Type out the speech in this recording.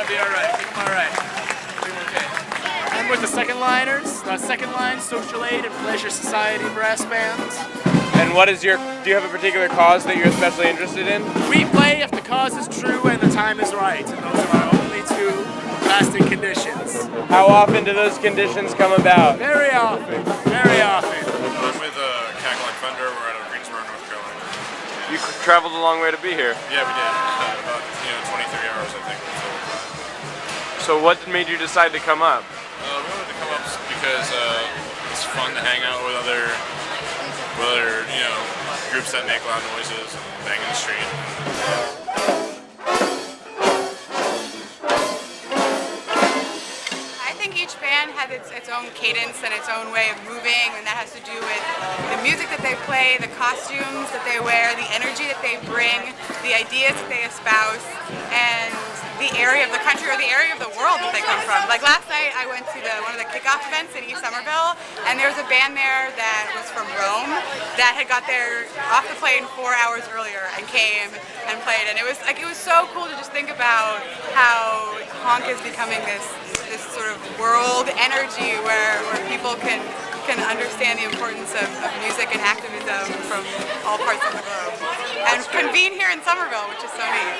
That'll be all right. All right. Okay. I'm with the Second Liners, Second Line, Social Aid, and Pleasure Society brass bands. And what is do you have a particular cause that you're especially interested in? We play if the cause is true and the time is right, and those are our only two lasting conditions. How often do those conditions come about? Very often, very often. I'm with Cackling Thunder. We're out of Greensboro, North Carolina. You traveled a long way to be here. Yeah, we did. About 23 hours, I think. So what made you decide to come up? We wanted to come up because it's fun to hang out with other groups that make loud noises and bang in the street. I think each band has its own cadence and its own way of moving, and that has to do with the music that they play, the costumes that they wear, the energy that they bring, the ideas that they espouse, and the area of the country or the area of the world that they come from. Like last night I went to one of the kickoff events in East Somerville, and there was a band there that was from Rome that had got there off the plane 4 hours earlier and came and played, and it was so cool to just think about how HONK is becoming this sort of world energy where people can understand the importance of music and activism from all parts of the globe and convene here in Somerville, which is so neat.